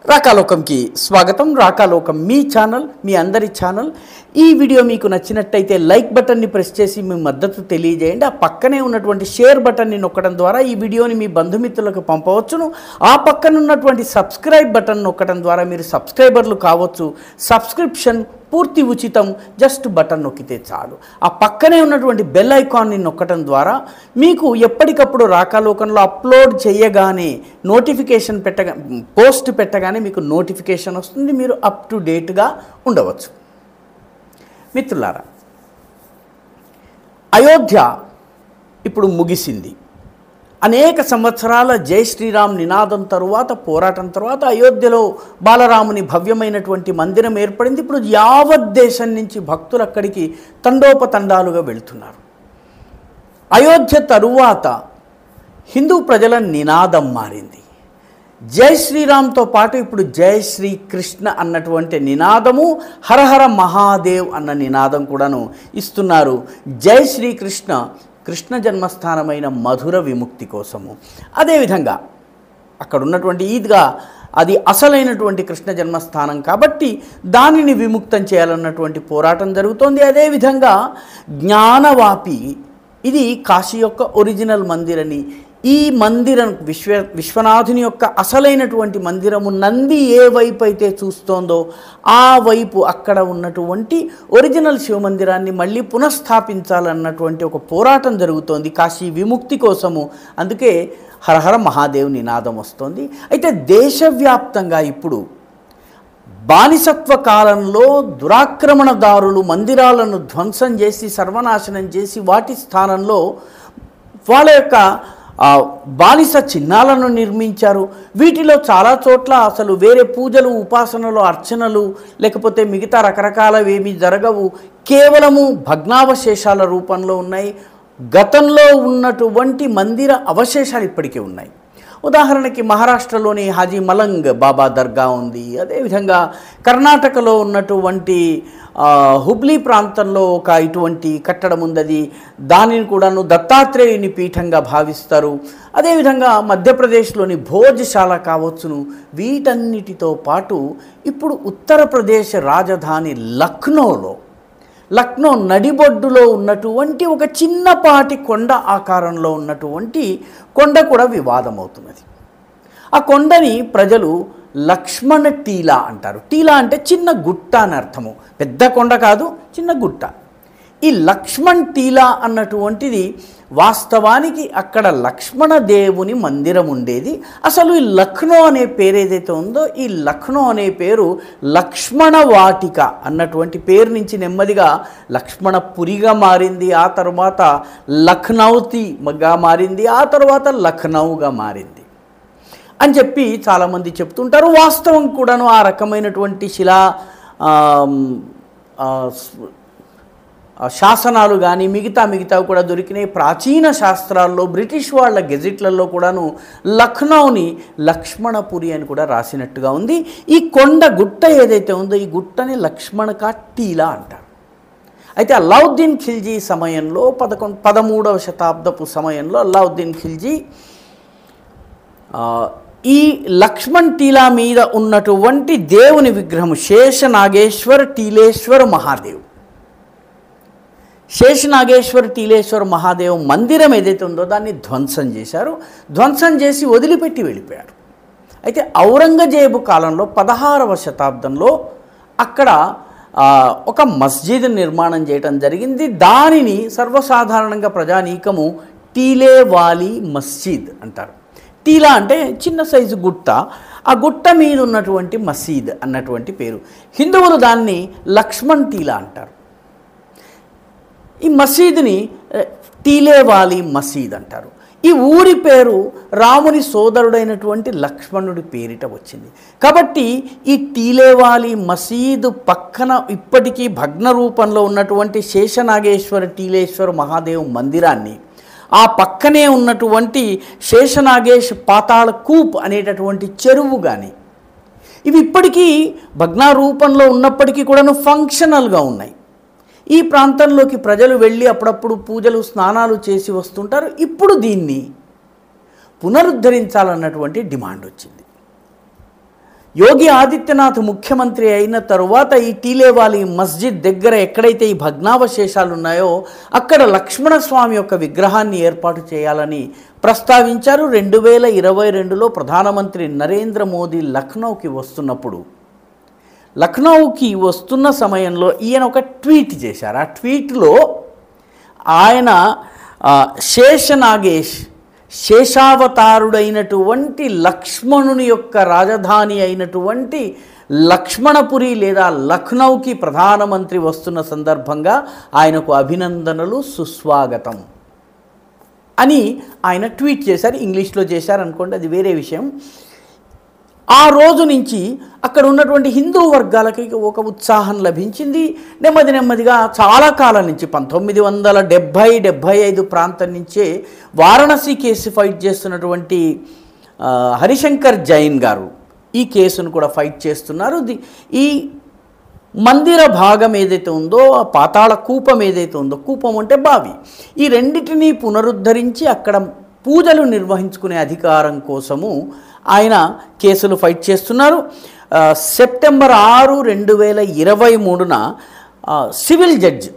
రాకాలోకంకి స్వాగతం. రాకాలోకం మీ ఛానల్, మీ అందరి ఛానల్. ఈ వీడియో మీకు నచ్చినట్టయితే లైక్ బటన్ని ప్రెస్ చేసి మీ మద్దతు తెలియజేయండి. ఆ పక్కనే ఉన్నటువంటి షేర్ బటన్ని నొక్కడం ద్వారా ఈ వీడియోని మీ బంధుమిత్రులకు పంపవచ్చును. ఆ పక్కన ఉన్నటువంటి సబ్స్క్రైబ్ బటన్ నొక్కడం ద్వారా మీరు సబ్స్క్రైబర్లు కావచ్చు. సబ్స్క్రిప్షన్ పూర్తి ఉచితం. జస్ట్ బటన్ నొక్కితే చాలు. ఆ పక్కనే ఉన్నటువంటి బెల్ ఐకాన్ని నొక్కడం ద్వారా మీకు ఎప్పటికప్పుడు రాకాలోకంలో అప్లోడ్ చేయగానే నోటిఫికేషన్ పోస్ట్ పెట్టగానే మీకు నోటిఫికేషన్ వస్తుంది. మీరు అప్ టు డేట్గా ఉండవచ్చు. మిత్రులారా, అయోధ్య ఇప్పుడు ముగిసింది. అనేక సంవత్సరాల జై శ్రీరామ్ నినాదం తరువాత, పోరాటం తర్వాత అయోధ్యలో బాలరాముని భవ్యమైనటువంటి మందిరం ఏర్పడింది. ఇప్పుడు యావత్ దేశం నుంచి భక్తులు అక్కడికి తండోపతండాలుగా వెళ్తున్నారు. అయోధ్య తరువాత హిందూ ప్రజల నినాదం మారింది. జై శ్రీరామ్తో పాటు ఇప్పుడు జై శ్రీకృష్ణ అన్నటువంటి నినాదము, హరహర మహాదేవ్ అన్న నినాదం కూడాను ఇస్తున్నారు. జై శ్రీకృష్ణ, కృష్ణ జన్మస్థానమైన మధుర విముక్తి కోసము. అదేవిధంగా అక్కడ ఉన్నటువంటి ఈద్గా అది అసలైనటువంటి కృష్ణ జన్మస్థానం కాబట్టి దానిని విముక్తం చేయాలన్నటువంటి పోరాటం జరుగుతోంది. అదేవిధంగా జ్ఞానవాపి, ఇది కాశీ యొక్క ఒరిజినల్ మందిరని, ఈ మందిరం విశ్వనాథుని యొక్క అసలైనటువంటి మందిరము నంది ఏ వైపు అయితే చూస్తోందో ఆ వైపు అక్కడ ఉన్నటువంటి ఒరిజినల్ శివమందిరాన్ని మళ్ళీ పునఃస్థాపించాలన్నటువంటి ఒక పోరాటం జరుగుతోంది కాశీ విముక్తి కోసము. అందుకే హరహర మహాదేవ్ నినాదం వస్తోంది. అయితే దేశవ్యాప్తంగా ఇప్పుడు బానిసత్వ కాలంలో దురాక్రమణదారులు మందిరాలను ధ్వంసం చేసి సర్వనాశనం చేసి వాటి స్థానంలో వాళ్ళ యొక్క బానిస చిహ్నాలను నిర్మించారు. వీటిలో చాలా చోట్ల అసలు వేరే పూజలు, ఉపాసనలు, అర్చనలు లేకపోతే మిగతా రకరకాలవి ఏమీ జరగవు. కేవలము భగ్నావశేషాల రూపంలో ఉన్నాయి. గతంలో ఉన్నటువంటి మందిర అవశేషాలు ఇప్పటికే ఉన్నాయి. ఉదాహరణకి మహారాష్ట్రలోని హాజీ మలంగ్ బాబా దర్గా ఉంది. అదేవిధంగా కర్ణాటకలో ఉన్నటువంటి హుబ్లీ ప్రాంతంలో ఒక ఇటువంటి కట్టడం ఉంది. దానిని కూడాను దత్తాత్రేయుని పీఠంగా భావిస్తారు. అదేవిధంగా మధ్యప్రదేశ్లోని భోజశాల కావచ్చును. వీటన్నిటితో పాటు ఇప్పుడు ఉత్తరప్రదేశ్ రాజధాని లక్నో నడిబొడ్డులో ఉన్నటువంటి ఒక చిన్నపాటి కొండ ఆకారంలో ఉన్నటువంటి కొండ కూడా వివాదం అవుతున్నది. ఆ కొండని ప్రజలు లక్ష్మణ టీలా అంటారు. టీలా అంటే చిన్న గుట్ట అని అర్థము. పెద్ద కొండ కాదు, చిన్న గుట్ట. ఈ లక్ష్మణ్ టీలా అన్నటువంటిది వాస్తవానికి అక్కడ లక్ష్మణ దేవుని మందిరం ఉండేది. అసలు ఈ లక్నో అనే పేరు ఏదైతే ఉందో, ఈ లక్నో అనే పేరు లక్ష్మణ వాటిక అన్నటువంటి పేరు నుంచి నెమ్మదిగా లక్ష్మణపురిగా మారింది. ఆ తర్వాత లఖనౌతిగా మారింది. ఆ తర్వాత లఖనౌగా మారింది అని చెప్పి చాలామంది చెప్తుంటారు. వాస్తవం కూడాను ఆ రకమైనటువంటి శాసనాలు కానీ మిగతా కూడా దొరికినాయి. ప్రాచీన శాస్త్రాల్లో, బ్రిటిష్ వాళ్ళ గెజిట్లలో కూడాను లక్నౌని లక్ష్మణపురి అని కూడా రాసినట్టుగా ఉంది. ఈ కొండ గుట్ట ఏదైతే ఉందో ఈ గుట్టని లక్ష్మణ టీలా అంటారు. అయితే అల్లావుద్దీన్ ఖిల్జీ సమయంలో 13వ శతాబ్దపు సమయంలో అల్లావుద్దీన్ ఖిల్జీ ఈ లక్ష్మణ్ టీలా మీద ఉన్నటువంటి దేవుని విగ్రహం శేషనాగేశ్వర్ టీలేశ్వర్ మహాదేవ్, శేషనాగేశ్వర్ టీలేశ్వర్ మహాదేవ్ మందిరం ఏదైతే ఉందో దాన్ని ధ్వంసం చేశారు. ధ్వంసం చేసి వదిలిపెట్టి వెళ్ళిపోయారు. అయితే ఔరంగజేబు కాలంలో 16వ శతాబ్దంలో అక్కడ ఒక మస్జిద్ నిర్మాణం చేయడం జరిగింది. దానిని సర్వసాధారణంగా ప్రజానీకము టీలేవాలి మస్జిద్ అంటారు. టీలా అంటే చిన్న సైజు గుట్ట. ఆ గుట్ట మీద ఉన్నటువంటి మసీద్ అన్నటువంటి పేరు. హిందువులు దాన్ని లక్ష్మణ్ టీలా అంటారు. ఈ మసీదుని టీలేవాలి మసీద్ అంటారు. ఈ ఊరి పేరు రాముని సోదరుడైనటువంటి లక్ష్మణుడి పేరిట వచ్చింది. కాబట్టి ఈ టీలేవాలి మసీదు పక్కన ఇప్పటికీ భగ్న రూపంలో ఉన్నటువంటి శేషనాగేశ్వర టీలేశ్వర మహాదేవ్ మందిరాన్ని, ఆ పక్కనే ఉన్నటువంటి శేషనాగేష్ పాతాళ కూప్ అనేటటువంటి చెరువు కానీ, ఇవి ఇప్పటికీ భగ్న రూపంలో ఉన్నప్పటికీ కూడాను ఫంక్షనల్గా ఉన్నాయి. ఈ ప్రాంతంలోకి ప్రజలు వెళ్ళి అప్పుడప్పుడు పూజలు, స్నానాలు చేసి వస్తుంటారు. ఇప్పుడు దీన్ని పునరుద్ధరించాలన్నటువంటి డిమాండ్ వచ్చింది. యోగి ఆదిత్యనాథ్ ముఖ్యమంత్రి అయిన తరువాత ఈ టీలేవాలి మస్జిద్ దగ్గర ఎక్కడైతే ఈ భగ్నావశేషాలు ఉన్నాయో అక్కడ లక్ష్మణస్వామి యొక్క విగ్రహాన్ని ఏర్పాటు చేయాలని ప్రస్తావించారు. 2022లో ప్రధానమంత్రి నరేంద్ర మోదీ లక్నోకి వస్తున్న సమయంలో ఈయన ఒక ట్వీట్ చేశారు. ఆ ట్వీట్లో ఆయన శేషావతారుడైనటువంటి లక్ష్మణుని యొక్క రాజధాని అయినటువంటి లక్ష్మణపురి లేదా లక్నౌకి ప్రధానమంత్రి వస్తున్న సందర్భంగా ఆయనకు అభినందనలు, సుస్వాగతం అని ఆయన ట్వీట్ చేశారు. ఇంగ్లీష్లో చేశారు అనుకోండి, అది వేరే విషయం. ఆ రోజు నుంచి అక్కడ ఉన్నటువంటి హిందూ వర్గాలకి ఒక ఉత్సాహం లభించింది. నెమ్మదిగా చాలా కాలం నుంచి 1970-75 ప్రాంతం నుంచే వారణాసి కేసు ఫైట్ చేస్తున్నటువంటి హరిశంకర్ జైన్ గారు ఈ కేసును కూడా ఫైట్ చేస్తున్నారు. ఈ మందిర భాగం ఏదైతే ఉందో, ఆ పాతాళ కూపం ఏదైతే ఉందో, కూపం అంటే బావి, ఈ రెండింటినీ పునరుద్ధరించి అక్కడ పూజలు నిర్వహించుకునే అధికారం కోసము ఆయన కేసులు ఫైట్ చేస్తున్నారు. సెప్టెంబర్ 6, 2023న సివిల్ జడ్జ్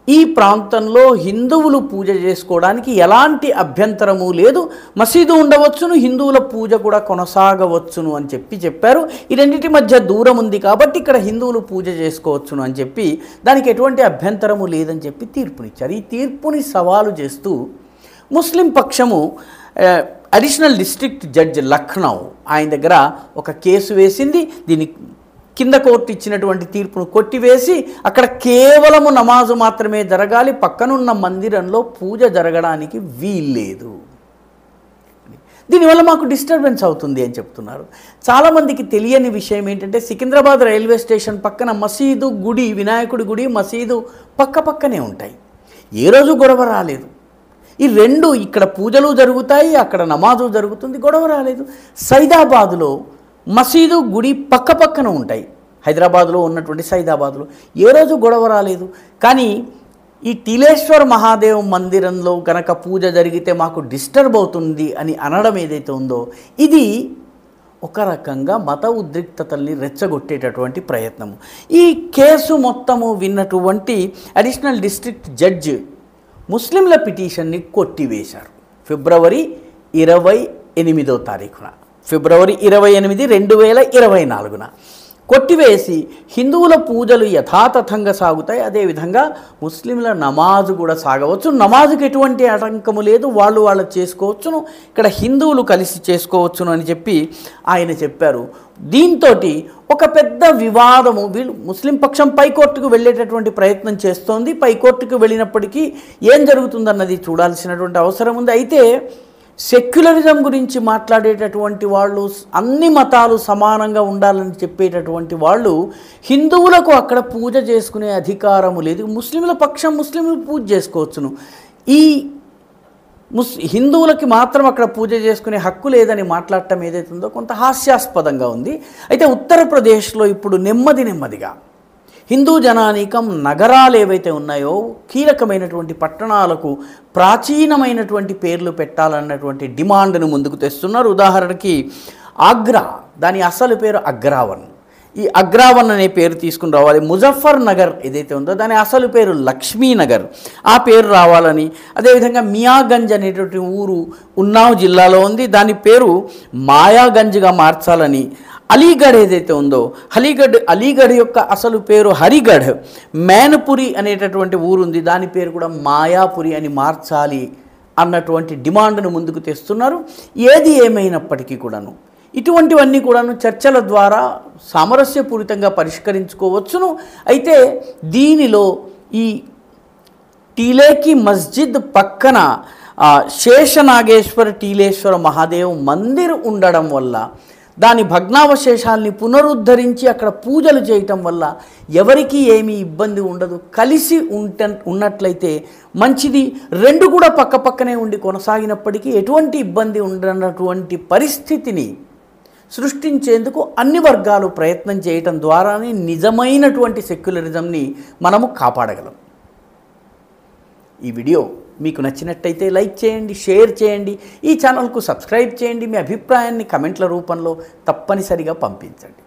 ఈ ప్రాంతంలో హిందువులు పూజ చేసుకోవడానికి ఎలాంటి అభ్యంతరము లేదు, మసీదు ఉండవచ్చును, హిందువుల పూజ కూడా కొనసాగవచ్చును అని చెప్పారు. ఈ రెండింటి మధ్య దూరం ఉంది కాబట్టి ఇక్కడ హిందువులు పూజ చేసుకోవచ్చును అని చెప్పి దానికి ఎటువంటి అభ్యంతరము లేదని చెప్పి తీర్పునిచ్చారు. ఈ తీర్పుని సవాలు చేస్తూ ముస్లిం పక్షము అడిషనల్ డిస్ట్రిక్ట్ జడ్జ్ లక్నౌ ఆయన దగ్గర ఒక కేసు వేసింది. దీని కింద కోర్టు ఇచ్చినటువంటి తీర్పును కొట్టివేసి అక్కడ కేవలము నమాజు మాత్రమే జరగాలి, పక్కనున్న మందిరంలో పూజ జరగడానికి వీల్లేదు, దీనివల్ల మాకు డిస్టర్బెన్స్ అవుతుంది అని చెప్తున్నారు. చాలామందికి తెలియని విషయం ఏంటంటే సికింద్రాబాద్ రైల్వే స్టేషన్ పక్కన మసీదు గుడి, వినాయకుడి గుడి, మసీదు పక్కనే ఉంటాయి. ఏ రోజు గొడవ రాలేదు. ఈ రెండు ఇక్కడ పూజలు జరుగుతాయి, అక్కడ నమాజు జరుగుతుంది, గొడవ రాలేదు. సైదాబాదులో మసీదు గుడి పక్కన ఉంటాయి, హైదరాబాద్లో ఉన్నటువంటి సైదాబాద్లో ఏ రోజు గొడవ రాలేదు. కానీ ఈ టీలేశ్వర మహాదేవ్ మందిరంలో కనుక పూజ జరిగితే మాకు డిస్టర్బ్ అవుతుంది అని అనడం ఏదైతే ఉందో ఇది ఒక రకంగా మత ఉద్రిక్తతల్ని రెచ్చగొట్టేటటువంటి ప్రయత్నము. ఈ కేసు మొత్తము విన్నటువంటి అడిషనల్ డిస్ట్రిక్ట్ జడ్జ్ ముస్లింల పిటిషన్ని కొట్టివేశారు. ఫిబ్రవరి 28 ఫిబ్రవరి 28, 2024 కొట్టివేసి హిందువుల పూజలు యథాతథంగా సాగుతాయి, అదేవిధంగా ముస్లింల నమాజు కూడా సాగవచ్చు, నమాజుకి ఎటువంటి ఆటంకము లేదు, వాళ్ళు చేసుకోవచ్చును, ఇక్కడ హిందువులు కలిసి చేసుకోవచ్చును అని చెప్పి ఆయన చెప్పారు. దీంతో ఒక పెద్ద వివాదము వీళ్ళు ముస్లిం పక్షం పైకోర్టుకు వెళ్ళేటటువంటి ప్రయత్నం చేస్తోంది. పైకోర్టుకు వెళ్ళినప్పటికీ ఏం జరుగుతుందన్నది చూడాల్సినటువంటి అవసరం ఉంది. అయితే సెక్యులరిజం గురించి మాట్లాడేటటువంటి వాళ్ళు, అన్ని మతాలు సమానంగా ఉండాలని చెప్పేటటువంటి వాళ్ళు హిందువులకు అక్కడ పూజ చేసుకునే అధికారము లేదు, ముస్లింల పక్షం ముస్లింలు పూజ చేసుకోవచ్చును, ఈ హిందువులకి మాత్రం అక్కడ పూజ చేసుకునే హక్కు లేదని మాట్లాడటం ఏదైతే ఉందో కొంత హాస్యాస్పదంగా ఉంది. అయితే ఉత్తరప్రదేశ్లో ఇప్పుడు నెమ్మదిగా హిందూ జనానీకం నగరాలు ఏవైతే ఉన్నాయో కీలకమైనటువంటి పట్టణాలకు ప్రాచీనమైనటువంటి పేర్లు పెట్టాలన్నటువంటి డిమాండ్ను ముందుకు తెస్తున్నారు. ఉదాహరణకి ఆగ్రా, దాని అసలు పేరు అగ్రావన్, ఈ అగ్రావన్ అనే పేరు తీసుకుని రావాలి. ముజఫర్ నగర్ ఏదైతే ఉందో దాని అసలు పేరు లక్ష్మీనగర్, ఆ పేరు రావాలని. అదేవిధంగా మియాగంజ్ అనేటువంటి ఊరు ఉన్నావ్ జిల్లాలో ఉంది, దాని పేరు మాయాగంజ్గా మార్చాలని. అలీగఢ్ ఏదైతే ఉందో అలీగఢ్ యొక్క అసలు పేరు హరిగఢ్, మేనపురి అనేటటువంటి ఊరుంది, దాని పేరు కూడా మాయాపురి అని మార్చాలి అన్నటువంటి డిమాండ్ను ముందుకు తెస్తున్నారు. ఏది ఏమైనప్పటికీ కూడాను ఇటువంటివన్నీ కూడాను చర్చల ద్వారా సామరస్యపూరితంగా పరిష్కరించుకోవచ్చును. అయితే దీనిలో ఈ టీలేకి మస్జిద్ పక్కన శేషనాగేశ్వర టీలేశ్వర మహాదేవ్ మందిర్ ఉండడం వల్ల, దాని భగ్నావశేషాలని పునరుద్ధరించి అక్కడ పూజలు చేయటం వల్ల ఎవరికి ఏమీ ఇబ్బంది ఉండదు. కలిసి ఉన్నట్లయితే మంచిది. రెండు కూడా పక్కనే ఉండి కొనసాగినప్పటికీ ఎటువంటి ఇబ్బంది ఉండనటువంటి పరిస్థితిని సృష్టించేందుకు అన్ని వర్గాలు ప్రయత్నం చేయటం ద్వారానే నిజమైనటువంటి సెక్యులరిజంని మనము కాపాడగలం. ఈ వీడియో మీకు నచ్చినట్టయితే లైక్ చేయండి, షేర్ చేయండి, ఈ ఛానల్కు సబ్స్క్రైబ్ చేయండి, మీ అభిప్రాయాన్ని కమెంట్ల రూపంలో తప్పనిసరిగా పంపించండి.